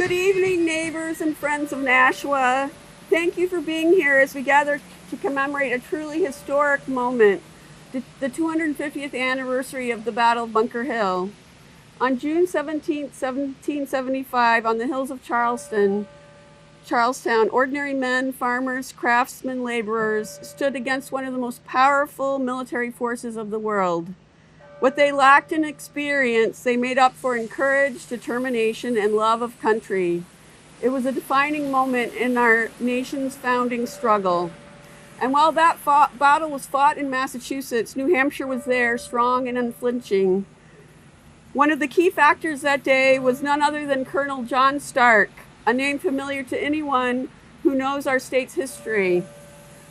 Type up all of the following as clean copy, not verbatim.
Good evening, neighbors and friends of Nashua. Thank you for being here as we gather to commemorate a truly historic moment, the 250th anniversary of the Battle of Bunker Hill. On June 17, 1775, on the hills of Charlestown, ordinary men, farmers, craftsmen, laborers stood against one of the most powerful military forces of the world. What they lacked in experience, they made up for in courage, determination, and love of country. It was a defining moment in our nation's founding struggle. And while that battle was fought in Massachusetts, New Hampshire was there, strong and unflinching. One of the key factors that day was none other than Colonel John Stark, a name familiar to anyone who knows our state's history.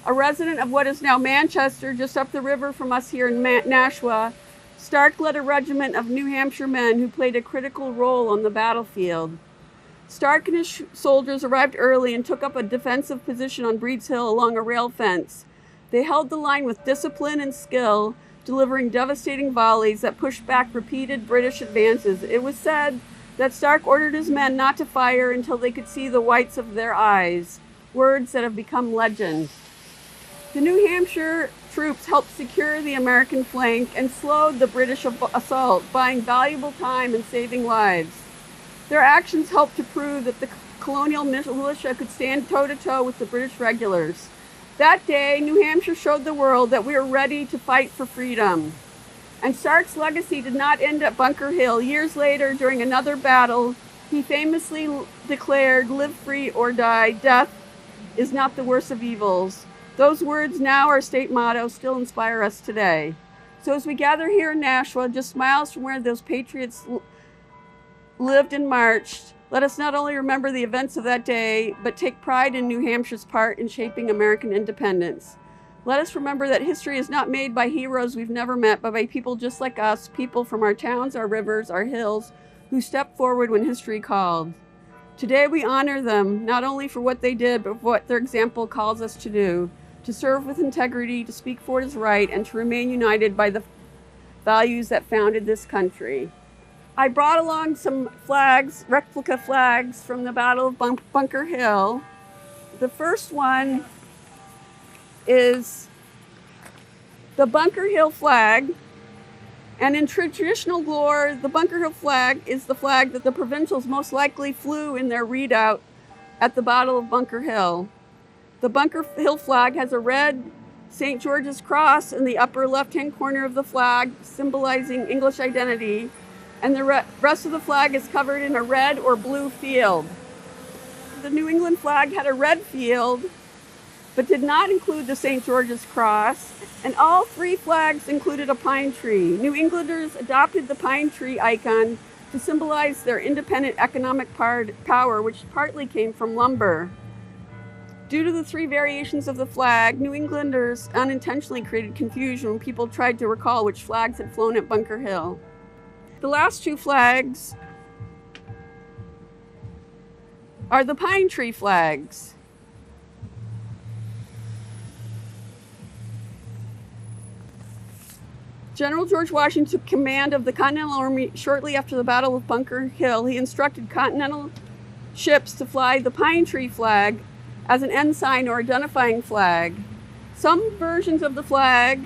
A resident of what is now Manchester, just up the river from us here in Nashua, Stark led a regiment of New Hampshire men who played a critical role on the battlefield. Stark and his soldiers arrived early and took up a defensive position on Breed's Hill along a rail fence. They held the line with discipline and skill, delivering devastating volleys that pushed back repeated British advances. It was said that Stark ordered his men not to fire until they could see the whites of their eyes, words that have become legend. The New Hampshire troops helped secure the American flank and slowed the British assault, buying valuable time and saving lives. Their actions helped to prove that the colonial militia could stand toe-to-toe with the British regulars. That day, New Hampshire showed the world that we were ready to fight for freedom. And Stark's legacy did not end at Bunker Hill. Years later, during another battle, he famously declared, "Live free or die. Death is not the worst of evils." Those words, now our state motto, still inspire us today. So as we gather here in Nashua, just miles from where those patriots lived and marched, let us not only remember the events of that day, but take pride in New Hampshire's part in shaping American independence. Let us remember that history is not made by heroes we've never met, but by people just like us, people from our towns, our rivers, our hills, who stepped forward when history called. Today we honor them, not only for what they did, but for what their example calls us to do, to serve with integrity, to speak for what is right, and to remain united by the values that founded this country. I brought along some flags, replica flags from the Battle of Bunker Hill. The first one is the Bunker Hill flag. And in traditional lore, the Bunker Hill flag is the flag that the provincials most likely flew in their redoubt at the Battle of Bunker Hill. The Bunker Hill flag has a red St. George's cross in the upper left-hand corner of the flag, symbolizing English identity, and the rest of the flag is covered in a red or blue field. The New England flag had a red field, but did not include the St. George's cross, and all three flags included a pine tree. New Englanders adopted the pine tree icon to symbolize their independent economic power, which partly came from lumber. Due to the three variations of the flag, New Englanders unintentionally created confusion when people tried to recall which flags had flown at Bunker Hill. The last two flags are the pine tree flags. General George Washington took command of the Continental Army shortly after the Battle of Bunker Hill. He instructed Continental ships to fly the pine tree flag as an ensign or identifying flag. Some versions of the flag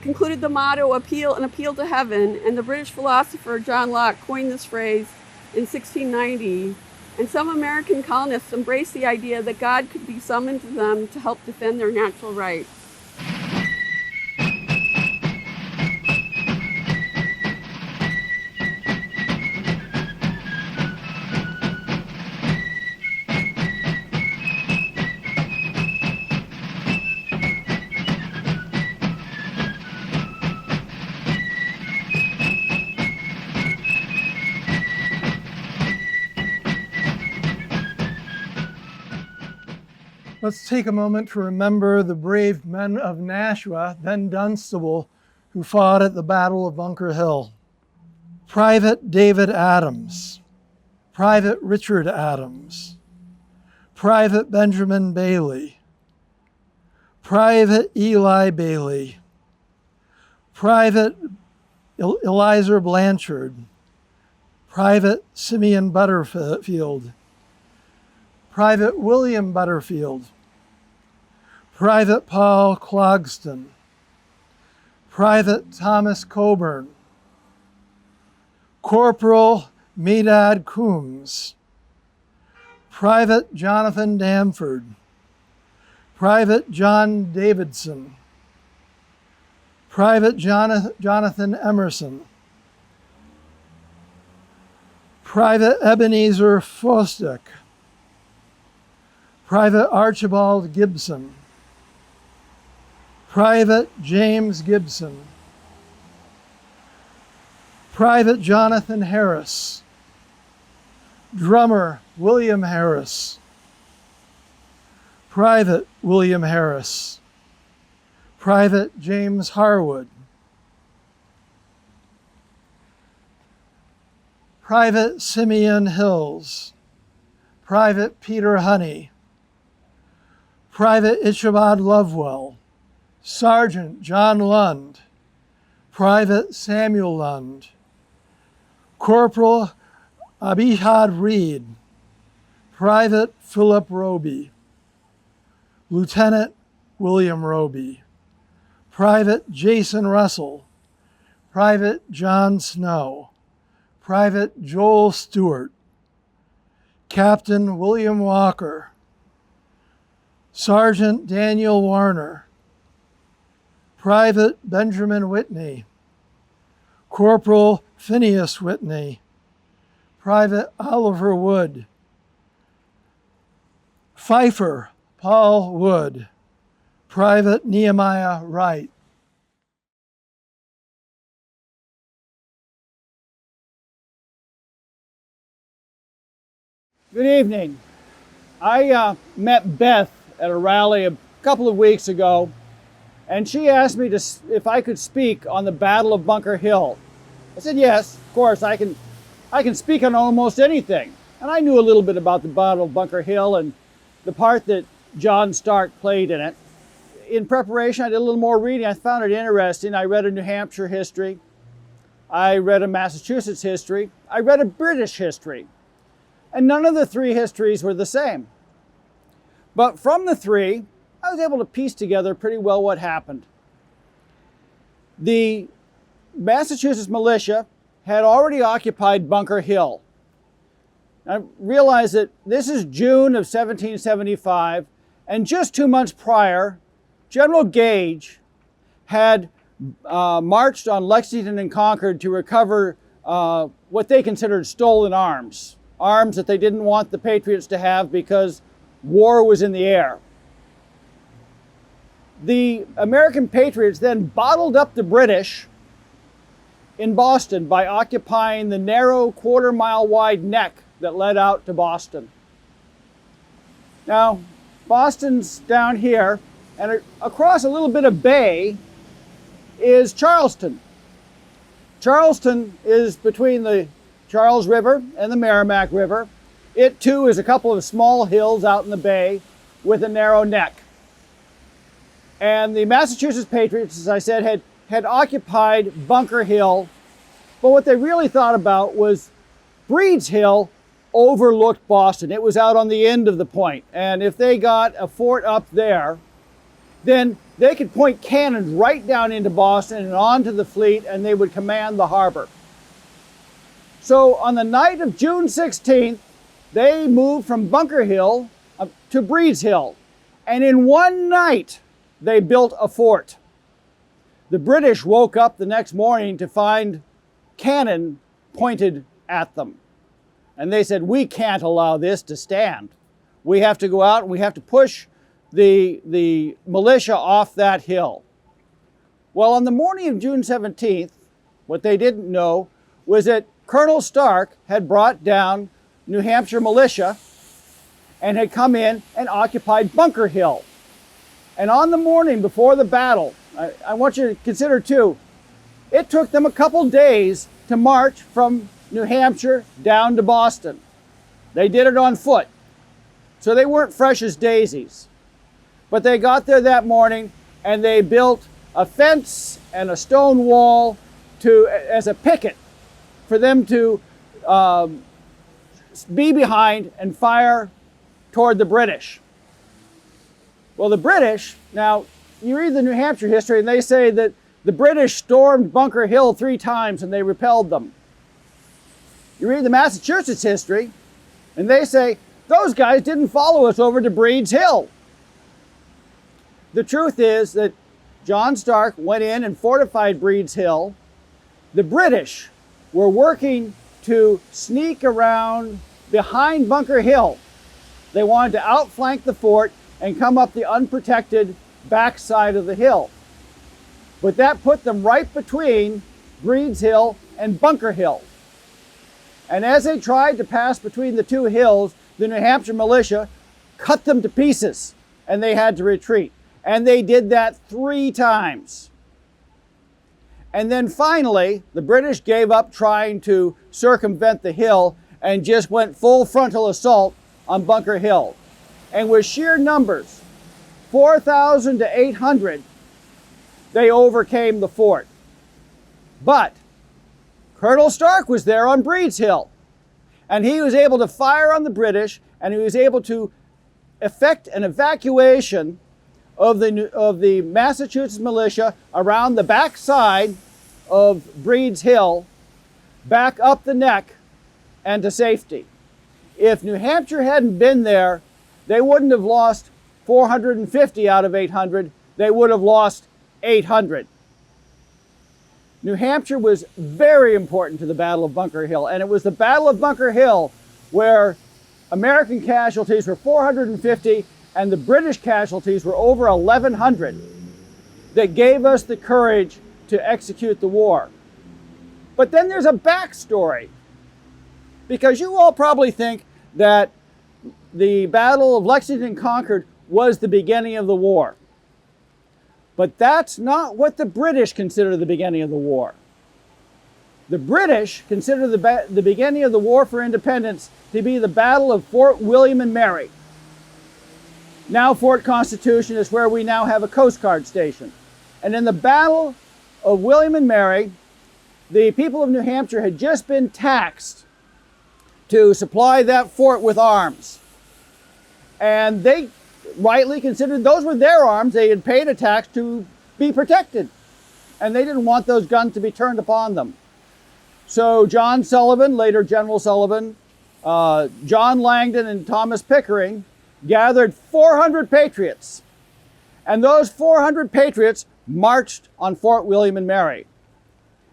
concluded the motto, an appeal to heaven, and the British philosopher John Locke coined this phrase in 1690. And some American colonists embraced the idea that God could be summoned to them to help defend their natural rights. Let's take a moment to remember the brave men of Nashua, then Dunstable, who fought at the Battle of Bunker Hill. Private David Adams, Private Richard Adams, Private Benjamin Bailey, Private Eli Bailey, Private Eliezer Blanchard, Private Simeon Butterfield, Private William Butterfield, Private Paul Clogston, Private Thomas Coburn, Corporal Medad Coombs, Private Jonathan Damford, Private John Davidson, Private Jonathan Emerson, Private Ebenezer Fosdick, Private Archibald Gibson, Private James Gibson, Private Jonathan Harris, Drummer William Harris, Private William Harris, Private James Harwood, Private Simeon Hills, Private Peter Honey, Private Ichabod Lovewell, Sergeant John Lund, Private Samuel Lund, Corporal Abihad Reed, Private Philip Roby, Lieutenant William Roby, Private Jason Russell, Private John Snow, Private Joel Stewart, Captain William Walker, Sergeant Daniel Warner, Private Benjamin Whitney, Corporal Phineas Whitney, Private Oliver Wood, Pfeiffer Paul Wood, Private Nehemiah Wright. Good evening. I met Beth at a rally a couple of weeks ago, and she asked me if I could speak on the Battle of Bunker Hill. I said, yes, of course, I can speak on almost anything. And I knew a little bit about the Battle of Bunker Hill and the part that John Stark played in it. In preparation, I did a little more reading. I found it interesting. I read a New Hampshire history. I read a Massachusetts history. I read a British history. And none of the three histories were the same. But from the three, I was able to piece together pretty well what happened. The Massachusetts militia had already occupied Bunker Hill. I realize that this is June of 1775, and just 2 months prior, General Gage had marched on Lexington and Concord to recover what they considered stolen arms that they didn't want the Patriots to have because war was in the air. The American Patriots then bottled up the British in Boston by occupying the narrow quarter-mile wide neck that led out to Boston. Now, Boston's down here, and across a little bit of bay is Charleston. Charleston is between the Charles River and the Merrimack River. It too is a couple of small hills out in the bay with a narrow neck. And the Massachusetts Patriots, as I said, had occupied Bunker Hill, but what they really thought about was Breed's Hill overlooked Boston. It was out on the end of the point, and if they got a fort up there, then they could point cannons right down into Boston and onto the fleet, and they would command the harbor. So on the night of June 16th, they moved from Bunker Hill up to Breed's Hill. And in one night, they built a fort. The British woke up the next morning to find cannon pointed at them. And they said, we can't allow this to stand. We have to go out and we have to push the militia off that hill. Well, on the morning of June 17th, what they didn't know was that Colonel Stark had brought down New Hampshire militia and had come in and occupied Bunker Hill. And on the morning before the battle, I want you to consider too, it took them a couple days to march from New Hampshire down to Boston. They did it on foot, so they weren't fresh as daisies. But they got there that morning and they built a fence and a stone wall as a picket for them to be behind and fire toward the British. Well, the British, now you read the New Hampshire history and they say that the British stormed Bunker Hill 3 times and they repelled them. You read the Massachusetts history and they say those guys didn't follow us over to Breed's Hill. The truth is that John Stark went in and fortified Breed's Hill. The British were working to sneak around behind Bunker Hill. They wanted to outflank the fort and come up the unprotected backside of the hill. But that put them right between Breed's Hill and Bunker Hill. And as they tried to pass between the 2 hills, the New Hampshire militia cut them to pieces and they had to retreat. And they did that 3 times. And then finally, the British gave up trying to circumvent the hill and just went full frontal assault on Bunker Hill. And with sheer numbers, 4,000 to 800, they overcame the fort. But Colonel Stark was there on Breed's Hill, and he was able to fire on the British, and he was able to effect an evacuation of the Massachusetts militia around the backside of Breed's Hill, back up the neck and to safety. If New Hampshire hadn't been there, they wouldn't have lost 450 out of 800, they would have lost 800. New Hampshire was very important to the Battle of Bunker Hill, and it was the Battle of Bunker Hill where American casualties were 450 and the British casualties were over 1,100 that gave us the courage to execute the war. But then there's a backstory, because you all probably think that the Battle of Lexington and Concord was the beginning of the war. But that's not what the British consider the beginning of the war. The British consider the beginning of the War for Independence to be the Battle of Fort William and Mary. Now Fort Constitution is where we now have a Coast Guard station. And in the Battle of William and Mary, the people of New Hampshire had just been taxed to supply that fort with arms. And they rightly considered those were their arms. They had paid a tax to be protected. And they didn't want those guns to be turned upon them. So John Sullivan, later General Sullivan, John Langdon and Thomas Pickering gathered 400 patriots. And those 400 patriots marched on Fort William and Mary.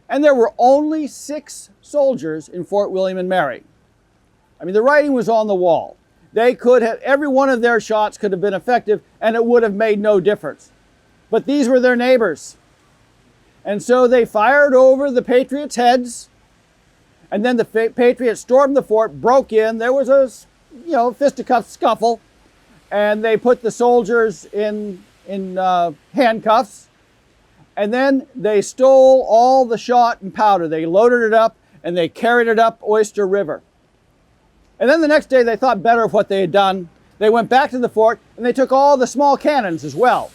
And there were only 6 soldiers in Fort William and Mary. I mean, the writing was on the wall. They could have, every one of their shots could have been effective and it would have made no difference. But these were their neighbors. And so they fired over the Patriots' heads, and then the Patriots stormed the fort, broke in. There was a, fisticuff scuffle, and they put the soldiers in handcuffs. And then they stole all the shot and powder. They loaded it up and they carried it up Oyster River. And then the next day they thought better of what they had done. They went back to the fort and they took all the small cannons as well.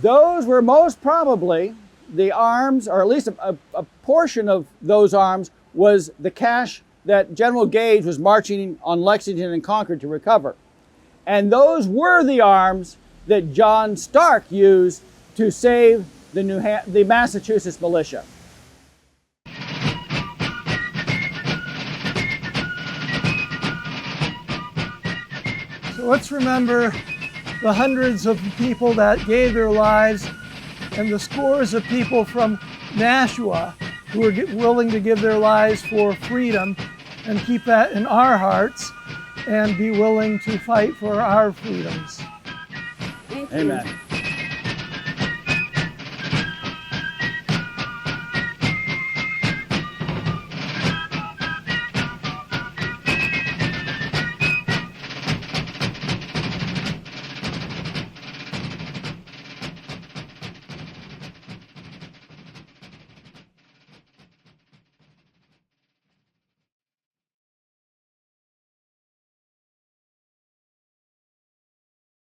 Those were most probably the arms, or at least a portion of those arms was the cash that General Gage was marching on Lexington and Concord to recover. And those were the arms that John Stark used to save the Massachusetts militia. So let's remember the hundreds of people that gave their lives and the scores of people from Nashua who were willing to give their lives for freedom, and keep that in our hearts and be willing to fight for our freedoms. Thank you. Amen.